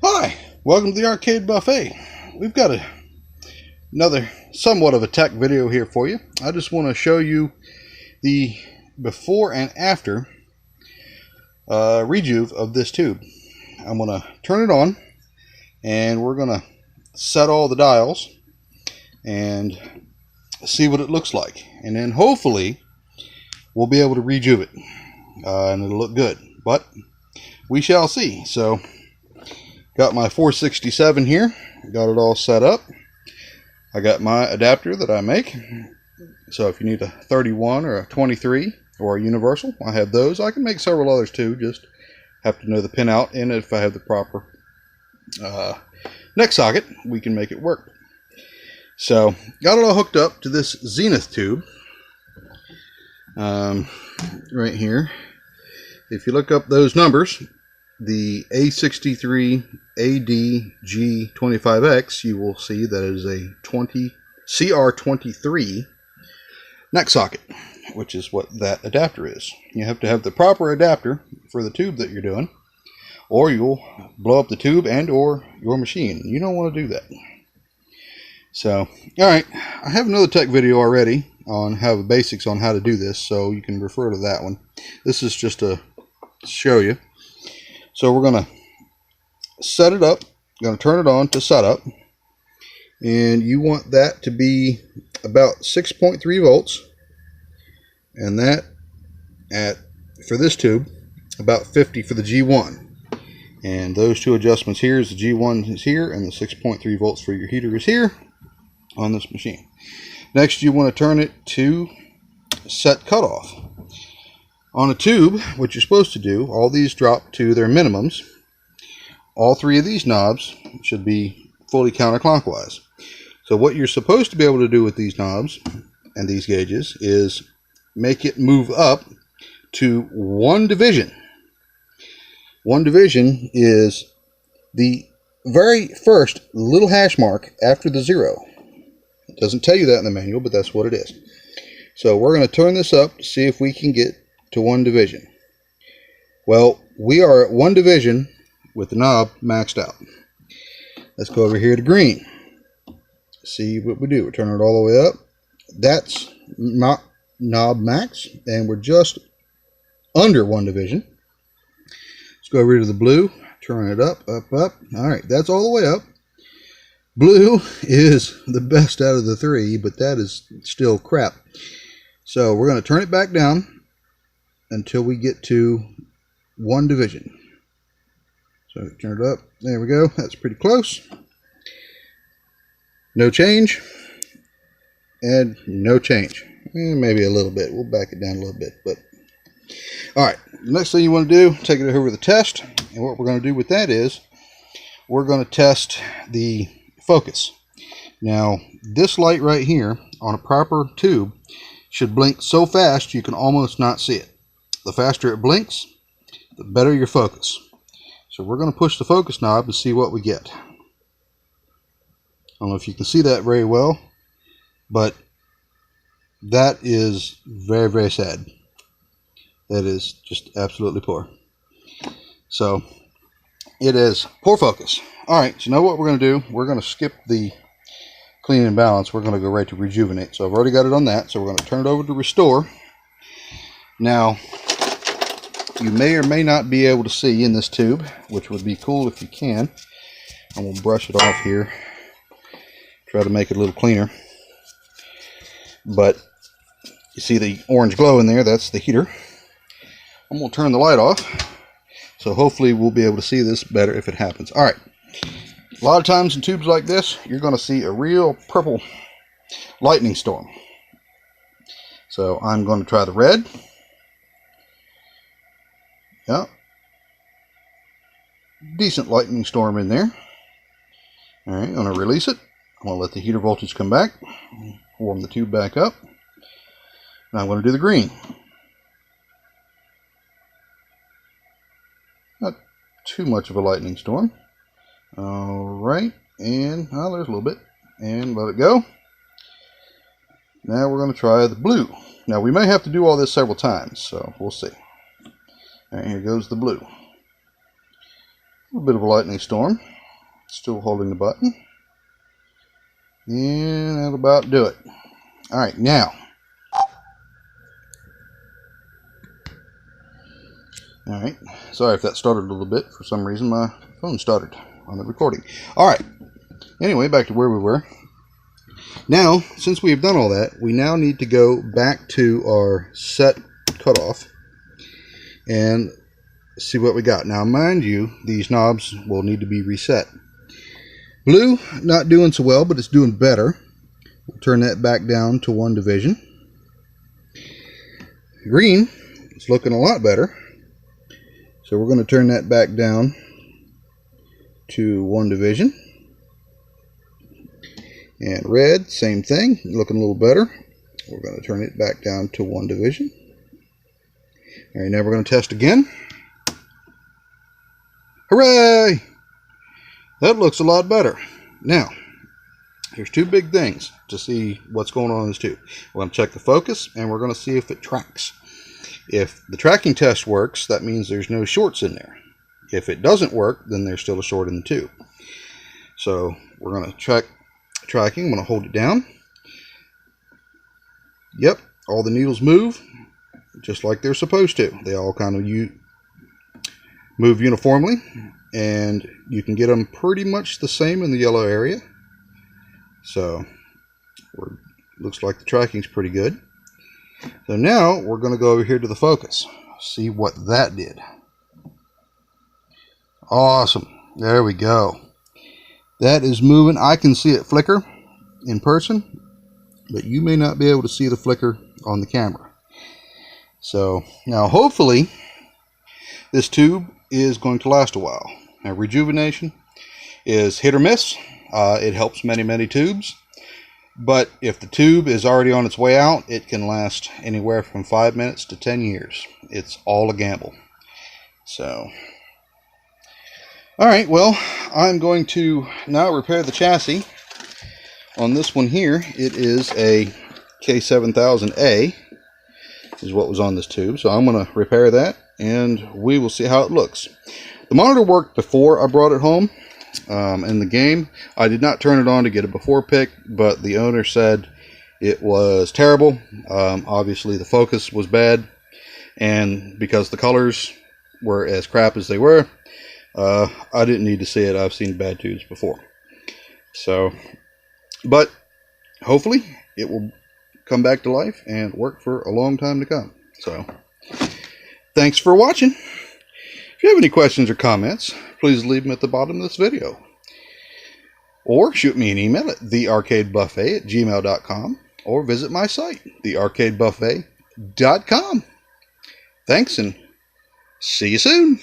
Hi, welcome to the Arcade Buffet. We've got another somewhat of a tech video here for you. I just want to show you the before and after rejuve of this tube. I'm going to turn it on and we're going to set all the dials and see what it looks like. And then hopefully we'll be able to rejuve it and it'll look good. But we shall see. So got my 467 here, got it all set up. I got my adapter that I make, so if you need a 31 or a 23 or a universal, I have those. I can make several others too, just have to know the pin out, and if I have the proper neck socket, we can make it work. So got it all hooked up to this Zenith tube right here. If you look up those numbers, the A63 ADG25X, you will see that it is a CR23 neck socket, which is what that adapter is. You have to have the proper adapter for the tube that you're doing, or you'll blow up the tube and or your machine. You don't want to do that. So, alright, I have another tech video already on how the basics on how to do this, so you can refer to that one. This is just to show you. So we're going to set it up, going to turn it on to setup, and you want that to be about 6.3 volts, and that for this tube about 50 for the G1. And those two adjustments here is the G1 is here, and the 6.3 volts for your heater is here on this machine. Next, you want to turn it to set cutoff. On a tube, what you're supposed to do, all these drop to their minimums. All three of these knobs should be fully counterclockwise. So what you're supposed to be able to do with these knobs and these gauges is make it move up to one division. One division is the very first little hash mark after the 0. It doesn't tell you that in the manual, but that's what it is. So we're going to turn this up to see if we can get to one division. Well, we are at one division with the knob maxed out. Let's go over here to green. See what we do. We turn it all the way up. That's not knob max, and we're just under one division. Let's go over here to the blue. Turn it up, up, up. All right, that's all the way up. Blue is the best out of the three, but that is still crap. So we're going to turn it back down until we get to one division. So turn it up. There we go. That's pretty close. No change. And no change. Maybe a little bit. We'll back it down a little bit. But alright. The next thing you want to do, take it over to the test. And what we're going to do with that is we're going to test the focus. Now, this light right here on a proper tube should blink so fast you can almost not see it. The faster it blinks, the better your focus. So we're going to push the focus knob and see what we get. I don't know if you can see that very well, but that is very, very sad. That is just absolutely poor. So it is poor focus. Alright, so now what we're going to do, we're going to skip the clean and balance. We're going to go right to rejuvenate. So I've already got it on that, so we're going to turn it over to restore. Now, you may or may not be able to see in this tube, which would be cool if you can. I'm going to brush it off here. Try to make it a little cleaner. But you see the orange glow in there, that's the heater. I'm going to turn the light off. So hopefully we'll be able to see this better if it happens. Alright. A lot of times in tubes like this, you're going to see a real purple lightning storm. So I'm going to try the red. Yeah, decent lightning storm in there. Alright, I'm going to release it. I'm going to let the heater voltage come back. Warm the tube back up. Now I'm going to do the green. Not too much of a lightning storm. Alright, and there's a little bit. And let it go. Now we're going to try the blue. Now we may have to do all this several times, so we'll see. Alright, here goes the blue. A bit of a lightning storm. Still holding the button. And that'll about do it. Alright, now. Alright, sorry if that stuttered a little bit. For some reason my phone stuttered on the recording. Alright, anyway, back to where we were. Now, since we've done all that, we now need to go back to our set cutoff and see what we got. Now, mind you, these knobs will need to be reset. Blue, not doing so well, but it's doing better. We'll turn that back down to 1 division. Green is looking a lot better. So we're going to turn that back down to 1 division. And red, same thing, looking a little better. We're going to turn it back down to 1 division. Alright, now we're going to test again. Hooray! That looks a lot better. Now, there's 2 big things to see what's going on in this tube. We're going to check the focus, and we're going to see if it tracks. If the tracking test works, that means there's no shorts in there. If it doesn't work, then there's still a short in the tube. So we're going to check tracking. I'm going to hold it down. Yep, all the needles move just like they're supposed to. They all kind of move uniformly, and you can get them pretty much the same in the yellow area. So looks like the tracking's pretty good. So now we're going to go over here to the focus, see what that did. Awesome, there we go. That is moving. I can see it flicker in person, but you may not be able to see the flicker on the camera. So now hopefully this tube is going to last a while. Now, Rejuvination is hit or miss. It helps many tubes, but if the tube is already on its way out, it can last anywhere from 5 minutes to 10 years. It's all a gamble. So alright, well, I'm going to now repair the chassis on this one here. It is a K7000A is what was on this tube, so I'm going to repair that and we will see how it looks. The monitor worked before I brought it home. In the game, I did not turn it on to get a before pic, but the owner said it was terrible. Obviously the focus was bad, and because the colors were as crap as they were, I didn't need to see it. I've seen bad tubes before. So, but hopefully it will come back to life and work for a long time to come. So, thanks for watching. If you have any questions or comments, please leave them at the bottom of this video. Or shoot me an email at thearcadebuffet@gmail.com, or visit my site, thearcadebuffet.com. Thanks, and see you soon.